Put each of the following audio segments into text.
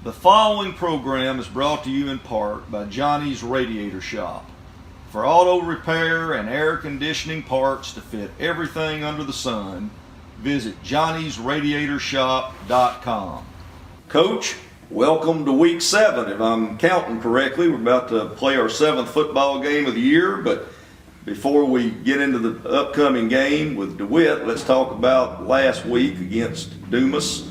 The following program is brought to you in part by Johnny's Radiator Shop. For auto repair and air conditioning parts to fit everything under the sun, visit johnnysradiatorshop.com. Coach, welcome to week 7. If I'm counting correctly, we're about to play our 7th football game of the year, but before we get into the upcoming game with DeWitt, let's talk about last week against Dumas.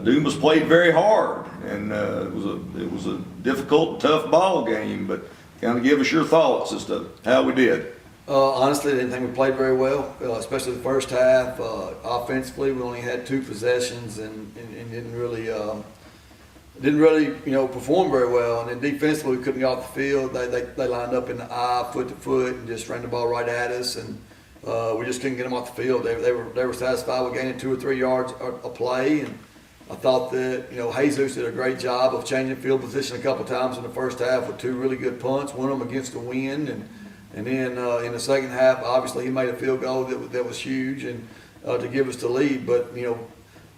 Dumas played very hard, and it was a difficult, tough ball game, but kind of give us your thoughts as to how we did. Honestly, I didn't think we played very well, especially the first half. Offensively, we only had 2 possessions and didn't really perform very well. And then defensively, we couldn't get off the field. They lined up in the eye, foot to foot, and just ran the ball right at us. And we just couldn't get them off the field. They were satisfied with gaining 2 or 3 yards a play. And I thought that Jesus did a great job of changing field position a couple times in the first half with 2 really good punts, one of them against the wind, and then in the second half, obviously he made a field goal that was huge and to give us the lead. But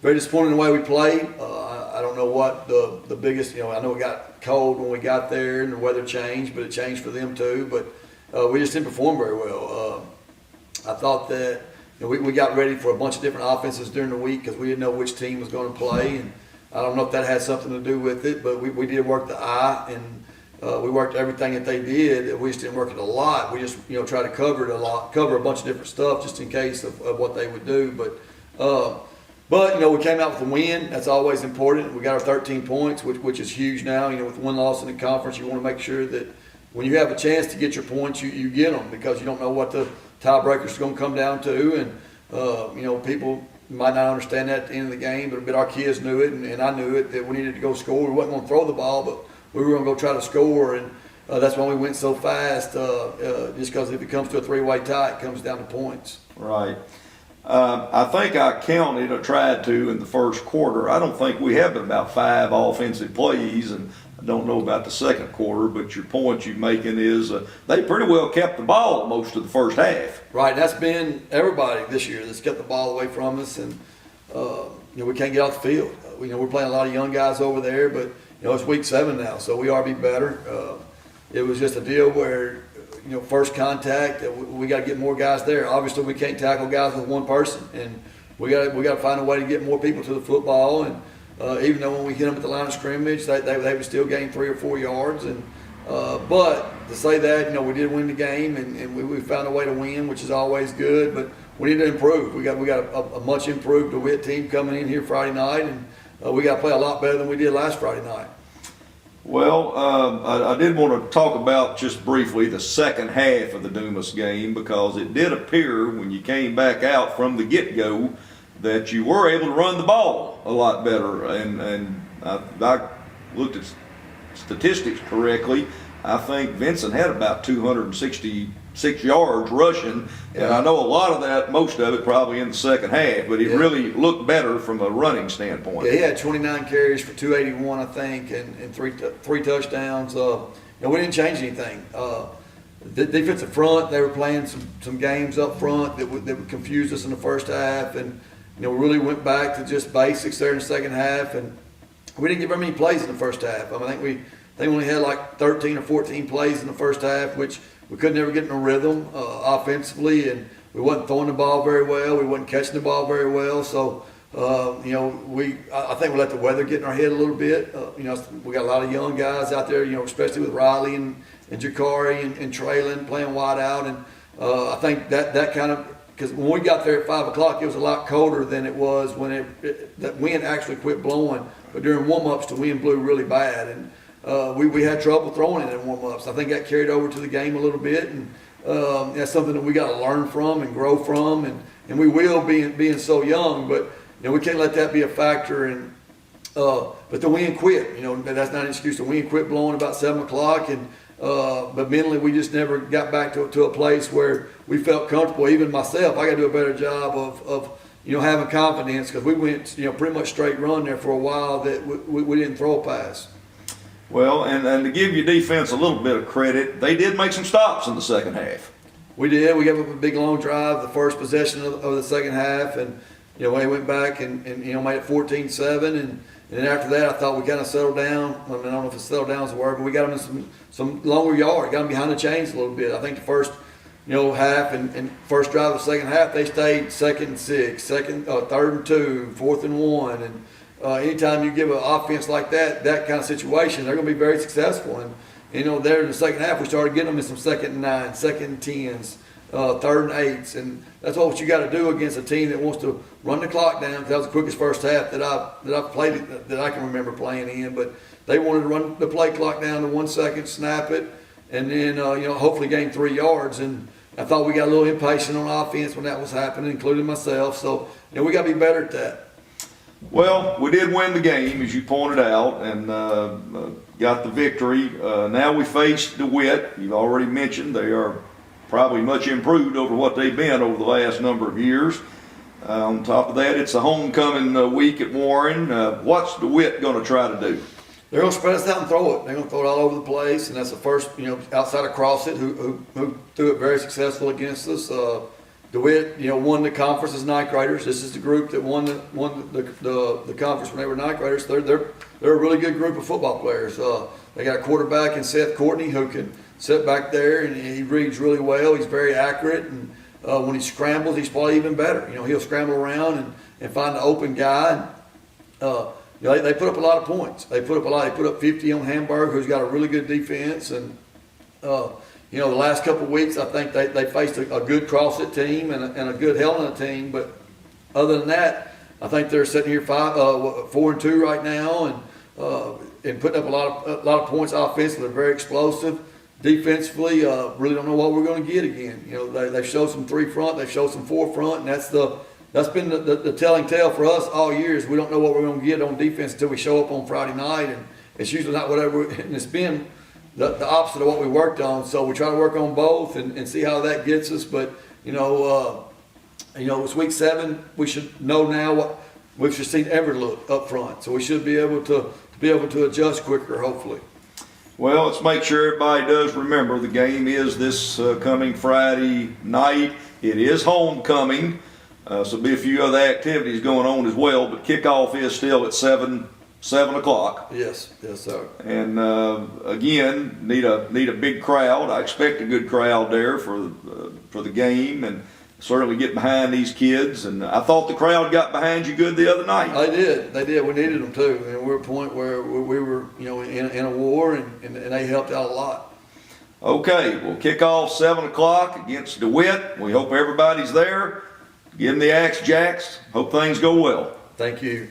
very disappointing in the way we played. I don't know what the biggest. I know it got cold when we got there and the weather changed, but it changed for them too. But we just didn't perform very well. I thought that. We got ready for a bunch of different offenses during the week because we didn't know which team was going to play, and I don't know if that had something to do with it, but we did work the eye, and we worked everything that they did. We just didn't work it a lot. We just try to cover it a lot, cover a bunch of different stuff just in case of what they would do. But we came out with a win. That's always important. We got our 13 points, which is huge now. With one loss in the conference, you want to make sure that when you have a chance to get your points, you get them because you don't know what the tiebreakers are going to come down to, and people might not understand that at the end of the game, but our kids knew it, and I knew it, that we needed to go score. We wasn't going to throw the ball, but we were going to go try to score, and that's why we went so fast, just because if it comes to a 3-way tie, it comes down to points. Right. I think I counted or tried to in the first quarter. I don't think we have about 5 offensive plays, and I don't know about the second quarter, but your point you're making is they pretty well kept the ball most of the first half. Right, that's been everybody this year that's kept the ball away from us, and we can't get off the field. We're playing a lot of young guys over there, but it's week 7 now, so we are be better. It was just a deal where first contact, we got to get more guys there. Obviously, we can't tackle guys with one person, and we got to find a way to get more people to the football. And even though when we hit them at the line of scrimmage, they would still gain 3 or 4 yards. And but to say that, we did win the game, and we found a way to win, which is always good. But we need to improve. We got a much improved DeWitt team coming in here Friday night, and we got to play a lot better than we did last Friday night. Well, I did want to talk about just briefly the second half of the Dumas game, because it did appear when you came back out from the get-go that you were able to run the ball a lot better. And I looked at statistics correctly. I think Vincent had about 266 yards rushing, and I know a lot of that, most of it probably in the second half, but it really looked better from a running standpoint. Yeah, he had 29 carries for 281, I think, and three touchdowns. We didn't change anything. The defensive front, they were playing some games up front that would confuse us in the first half, and we really went back to just basics there in the second half, and we didn't get very many plays in the first half. I think we only had like 13 or 14 plays in the first half, which we couldn't ever get in a rhythm offensively, and we wasn't throwing the ball very well. We wasn't catching the ball very well. So, I think we let the weather get in our head a little bit. We got a lot of young guys out there, especially with Riley and Jakari and Traylon playing wide out, and I think that kind of, because when we got there at 5 o'clock, it was a lot colder than it was when that wind actually quit blowing. But during warm-ups, the wind blew really bad, and we had trouble throwing it in warm-ups. I think that carried over to the game a little bit, and that's something that we got to learn from and grow from, and we will being so young. But we can't let that be a factor. And but the wind quit. That's not an excuse. The wind quit blowing about 7 o'clock, and but mentally we just never got back to a place where we felt comfortable. Even myself, I got to do a better job of having confidence, because we went pretty much straight run there for a while that we didn't throw a pass. Well, and to give your defense a little bit of credit, they did make some stops in the second half. We did. We gave up a big long drive the first possession of the second half, and we went back and made it 14-7, And then after that, I thought we kind of settled down. I mean, I don't know if settled down is the word, but we got them in some longer yard, got them behind the chains a little bit. I think the first, half and first drive of the second half, they stayed 2nd and 6, 3rd and 2, 4th and 1. And anytime you give an offense like that kind of situation, they're going to be very successful. And there in the second half, we started getting them in some 2nd and 9, 2nd and 10s, 3rd and 8s, and that's what you got to do against a team that wants to run the clock down. That was the quickest first half that I've played that I can remember playing in. But they wanted to run the play clock down to 1 second, snap it, and then hopefully gain 3 yards. And I thought we got a little impatient on offense when that was happening, including myself. So we got to be better at that. Well, we did win the game, as you pointed out, and got the victory. Now we face DeWitt. You've already mentioned they are probably much improved over what they've been over the last number of years. On top of that, it's a homecoming week at Warren. What's DeWitt going to try to do? They're going to spread us out and throw it. They're going to throw it all over the place, and that's the first, outside of CrossFit, who threw it very successful against us. DeWitt, won the conference as ninth graders. This is the group that won the conference when they were ninth graders. They're a really good group of football players. They got a quarterback in Seth Courtney who can sit back there, and he reads really well. He's very accurate, and when he scrambles, he's probably even better. He'll scramble around and find the open guy. And, they put up a lot of points. They put up a lot. They put up 50 on Hembree, who's got a really good defense. And the last couple of weeks, I think they faced a good CrossFit team and a good Helena team. But other than that, I think they're sitting here 4-2 right now, and putting up a lot of points offensively. They're very explosive. Defensively, really don't know what we're going to get again. They've showed some 3 front, they've showed some 4 front, and that's been the telling tale for us all year. Is we don't know what we're going to get on defense until we show up on Friday night, and it's usually not whatever. And it's been the opposite of what we worked on. So we try to work on both and see how that gets us. But it's week 7. We should know now what we should see Everett look up front. So we should be able to adjust quicker, hopefully. Well, let's make sure everybody does remember the game is this coming Friday night. It is homecoming, so there'll be a few other activities going on as well, but kickoff is still at 7 o'clock. Yes, sir. And again, need a big crowd. I expect a good crowd there for the game, and certainly get behind these kids. And I thought the crowd got behind you good the other night. They did. We needed them too. And we're at a point where we were, in a war, and they helped out a lot. Okay, we'll kick off 7 o'clock against DeWitt. We hope everybody's there. Give them the Axe Jacks. Hope things go well. Thank you.